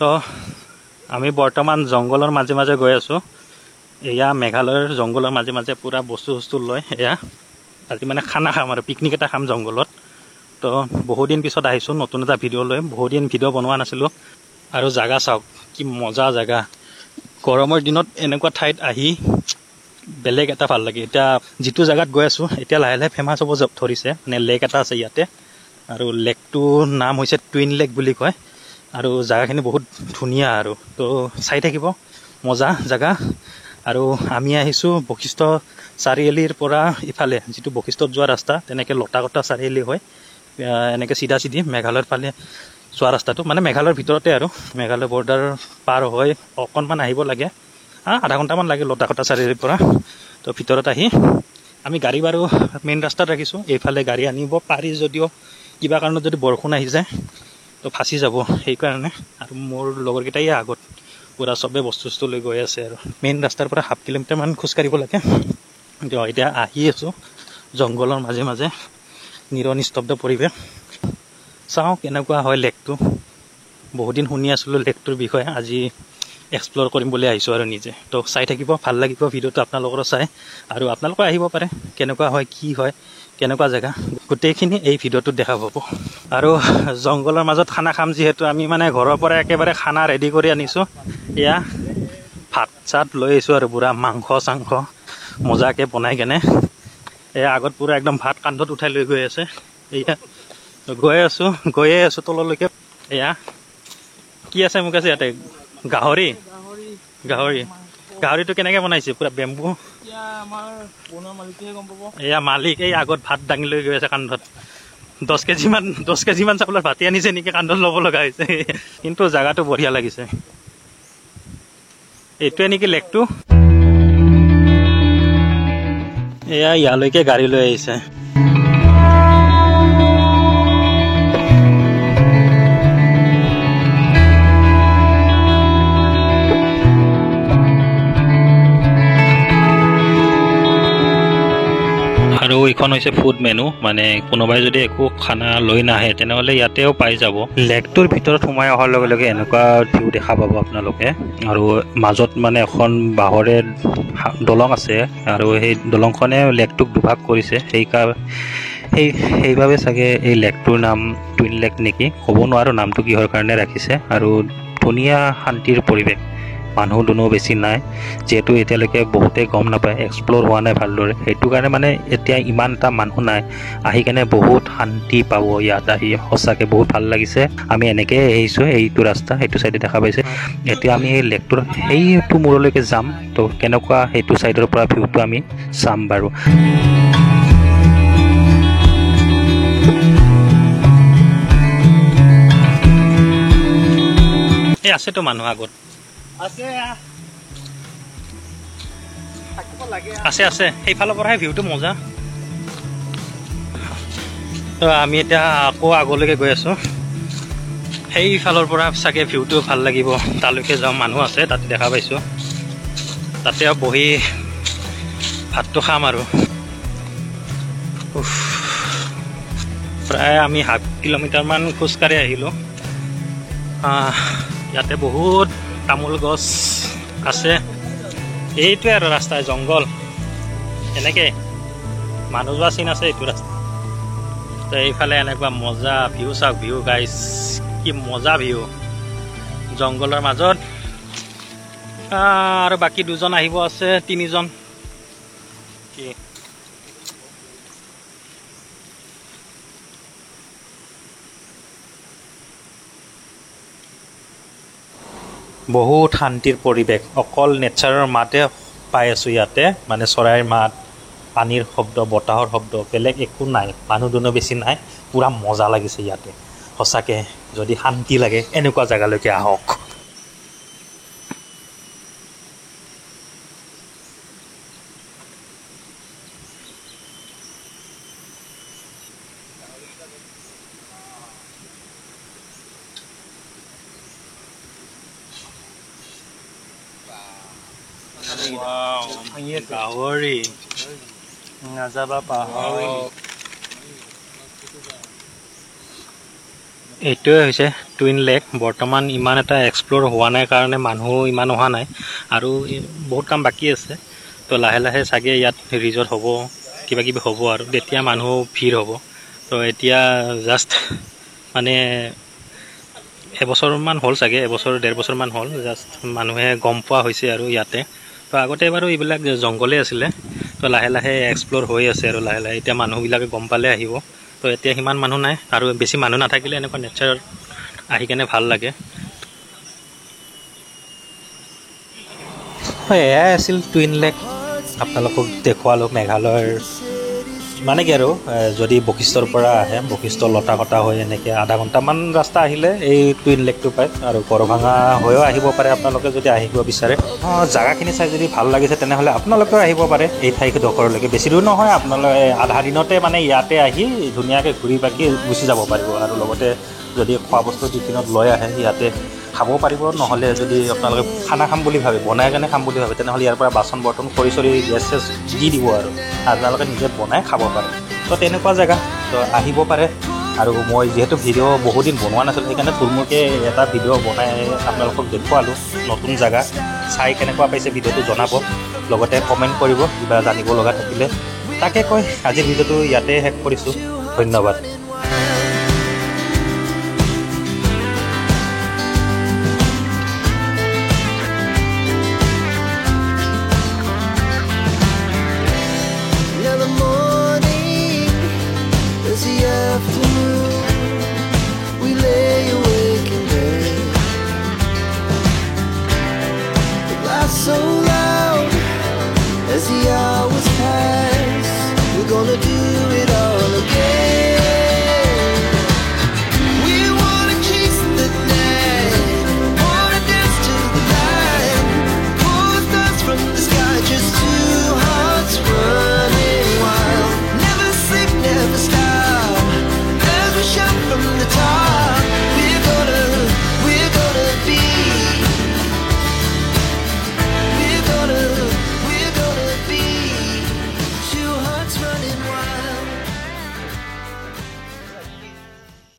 তো আমি বৰ্তমান জংগলৰ মাজে মাজে গৈ আছোঁ। এয়া মেঘালয়ৰ জংগলৰ মাজে মাজে পুৰা বস্তু লৈ এয়া আজি মানে খানা খাম আৰু পিকনিক এটা খাম জংগলত। তো বহুদিন পিছত আহিছোঁ নতুন এটা ভিডিঅ' লৈ, বহুদিন ভিডিঅ' বনোৱা নাছিলোঁ। আৰু জাগা চাওক কি মজা জাগা, গৰমৰ দিনত এনেকুৱা ঠাইত আহি বেলেগ এটা ভাল লাগে। এতিয়া যিটো জাগাত গৈ আছোঁ এতিয়া লাহে লাহে ফেমাছ হ'ব ধৰিছে, মানে লেক এটা আছে ইয়াতে, আৰু লেকটোৰ নাম হৈছে টুইন লেক বুলি কয়। আৰু জাগাখিনি বহুত ধুনীয়া আৰু তো চাই থাকিব, মজা জাগা। আৰু আমি আহিছোঁ বশিষ্ঠ চাৰিআলিৰ পৰা ইফালে যিটো বশিষ্ঠত যোৱা ৰাস্তা, তেনেকৈ লতাকটা চাৰিআলি হয়, এনেকৈ চিধা চিধি মেঘালয়ৰ ফালে যোৱা ৰাস্তাটো, মানে মেঘালয়ৰ ভিতৰতে আৰু মেঘালয় বৰ্ডাৰ পাৰ হৈ অকণমান আহিব লাগে, আধা ঘণ্টামান লাগে লতাকটা চাৰিআলিৰ পৰা। তো ভিতৰত আহি আমি গাড়ী বাৰু মেইন ৰাস্তাত ৰাখিছোঁ, এইফালে গাড়ী আনিব পাৰি যদিও কিবা কাৰণত যদি বৰষুণ আহি যায় তো ফাঁচি যাব, সেইকাৰণে। আৰু মোৰ লগৰকেইটাই আগত পুৰা চবেই বস্তু লৈ গৈ আছে আৰু মেইন ৰাস্তাৰ পৰা 1/2 কিলোমিটাৰমান খোজকাঢ়িব লাগে। এতিয়া আহি আছোঁ জংঘলৰ মাজে মাজে, নিৰনিস্তব্ধ পৰিৱেশ। চাওঁ কেনেকুৱা হয় লেকটো। বহুদিন শুনি আছিলোঁ লেকটোৰ বিষয়ে, আজি এক্সপ্ল'ৰ কৰিম বুলি আহিছোঁ আৰু নিজে। তো চাই থাকিব, ভাল লাগিব ভিডিঅ'টো আপোনালোকৰো চাই, আৰু আপোনালোকে আহিব পাৰে কেনেকুৱা হয়, কি হয়, কেনেকুৱা জেগা, গোটেইখিনি এই ভিডিঅ'টোত দেখা পাব। আৰু জংঘলৰ মাজত খানা খাম যিহেতু, আমি মানে ঘৰৰ পৰা একেবাৰে খানা ৰেডি কৰি আনিছোঁ। এয়া ভাত চাত লৈ আহিছোঁ আৰু পুৰা মাংস চাংস মজাকৈ বনাই কেনে। এয়া আগত পুৰা একদম ভাত কান্ধত উঠাই লৈ গৈ আছে। এয়া গৈয়ে আছোঁ তললৈকে। এয়া কি আছে মোক আছে ইয়াতে, গাহৰিটো কেনেকৈ বনাইছে, পুৰা বেম্বু। এয়া মালিক এই আগত ভাত দাঙি লৈ গৈ আছে কান্ধত। 10 কেজিমান চাউলৰ ভাতে আনিছে নেকি, কান্ধত ল'ব লগা হৈছে। কিন্তু জাগাটো বঢ়িয়া লাগিছে। এইটোৱে নেকি লেকটো। এয়া ইয়ালৈকে গাড়ী লৈ আহিছে। আৰু এইখন হৈছে ফুড মেনু, মানে কোনোবাই যদি একো খানা লৈ নাহে তেনেহ'লে ইয়াতেও পাই যাব। লেকটোৰ ভিতৰত সোমাই অহাৰ লগে লগে এনেকুৱা ভিউ দেখা পাব আপোনালোকে। আৰু মাজত মানে এখন বাঁহৰে দলং আছে, আৰু সেই দলংখনে লেকটোক দুভাগ কৰিছে। সেইবাবে চাগে এই লেকটোৰ নাম টুইন লেক নেকি, ক'ব নোৱাৰোঁ নামটো কিহৰ কাৰণে ৰাখিছে। আৰু ধুনীয়া শান্তিৰ পৰিৱেশ, মানুহ দুনুহ বেছি নাই, যিহেতু এতিয়ালৈকে বহুতেই গম নাপায়, এক্সপ্ল'ৰ হোৱা নাই ভালদৰে, সেইটো কাৰণে মানে এতিয়া ইমান এটা মানুহ নাই। আহি কেনে বহুত শান্তি পাব ইয়াত আহি, সঁচাকৈ বহুত ভাল লাগিছে। আমি এনেকৈ আহিছোঁ, এইটো ৰাস্তা সেইটো চাইডে দেখা পাইছে। এতিয়া আমি এই লেকটোৰ সেইটো মূৰলৈকে যাম, তো কেনেকুৱা সেইটো চাইডৰ পৰা ভিউটো আমি চাম বাৰু। এই আছেতো মানুহ আগত আছে সেইফালৰ পৰাহে ভিউটো মজা। তো আমি এতিয়া আকৌ আগলৈকে গৈ আছোঁ, সেইফালৰ পৰা চাগে ভিউটো ভাল লাগিব। তালৈকে যাওঁ, মানুহ আছে তাতে দেখা পাইছোঁ, তাতে বহি ভাতটো খাম আৰু। প্ৰায় আমি 1/2 কিলোমিটাৰমান খোজকাঢ়ি আহিলোঁ। ইয়াতে বহুত তামোল গছ আছে। এইটোৱে আৰু ৰাস্তা, জংঘল এনেকৈ মানুহ যোৱা চিন আছে এইটো ৰাস্তা। তো এইফালে এনেকুৱা মজা ভিউ, চাওক ভিউ গাইছ, কি মজা ভিউ জংঘলৰ মাজত। আৰু বাকী 2জন আহিব আছে, 3জন কি বহুত শান্তিৰ পৰিৱেশ, অকল নেচাৰৰ মাতে পাই আছোঁ ইয়াতে, মানে চৰাইৰ মাত, পানীৰ শব্দ, বতাহৰ শব্দ, বেলেগ একো নাই, মানুহ দুনুহ বেছি নাই, পূৰা মজা লাগিছে ইয়াতে। সঁচাকৈ যদি শান্তি লাগে এনেকুৱা জেগালৈকে আহক। গাহৰি নাযাবা পাহৰি। এইটোৱে হৈছে টুইন লেক। বৰ্তমান ইমান এটা এক্সপ্ল'ৰ হোৱা নাই কাৰণে মানুহ ইমান অহা নাই আৰু বহুত কাম বাকী আছে। তো লাহে লাহে চাগে ইয়াত ৰিজৰ্ট হ'ব, কিবা কিবি হ'ব আৰু তেতিয়া মানুহ ভিৰ হ'ব। তো এতিয়া জাষ্ট মানে এবছৰমান হ'ল চাগে, এবছৰ 1.5 বছৰমান হ'ল জাষ্ট মানুহে গম পোৱা হৈছে আৰু ইয়াতে। তো আগতে বাৰু এইবিলাক জংঘলেই আছিলে। তো লাহে লাহে এক্সপ্ল'ৰ হৈ আছে আৰু লাহে লাহে এতিয়া মানুহবিলাকে গম পালে আহিব। তো এতিয়া সিমান মানুহ নাই আৰু বেছি মানুহ নাথাকিলে এনেকুৱা নেচাৰত আহি কেনে ভাল লাগে। হয়, এয়াই আছিল টুইন লেক। আপোনালোকক দেখুৱালোঁ মেঘালয়ৰ মানে কি আৰু যদি বশিষ্ঠৰ পৰা আহে, বশিষ্ঠ লতাকটা হৈ এনেকৈ আধা ঘণ্টামান ৰাস্তা আহিলে এই টুইন লেকটো পায়। আৰু গড়ভাঙা হৈও আহিব পাৰে আপোনালোকে যদি আহিব বিচাৰে। জেগাখিনি চাই যদি ভাল লাগিছে তেনেহ'লে আপোনালোকেও আহিব পাৰে এই ঠাইডোখৰলৈকে। বেছি দূৰ নহয়, আপোনালোকে আধা দিনতে মানে ইয়াতে আহি ধুনীয়াকৈ ঘূৰি পাকি গুচি যাব পাৰিব। আৰু লগতে যদি খোৱা বস্তু টিফিনত লৈ আহে ইয়াতে খাব পাৰিব। নহ'লে যদি আপোনালোকে খানা খাম বুলি ভাবে, বনাই কেনে খাম বুলি ভাবে, তেনেহ'লে ইয়াৰ পৰা বাচন বৰ্তন খৰি চৰি গেছ চেছ দি দিব আৰু আপোনালোকে নিজে বনাই খাব পাৰে। তো তেনেকুৱা জেগা, তো আহিব পাৰে। আৰু মই যিহেতু ভিডিঅ' বহুদিন বনোৱা নাছিলোঁ, সেইকাৰণে থুলমূলকৈ এটা ভিডিঅ' বনাই আপোনালোকক দেখুৱালোঁ নতুন জেগা। চাই কেনেকুৱা পাইছে ভিডিঅ'টো জনাব, লগতে কমেণ্ট কৰিব কিবা জানিব লগা থাকিলে। তাকে কৈ আজিৰ ভিডিঅ'টো ইয়াতে শেষ কৰিছোঁ। ধন্যবাদ। So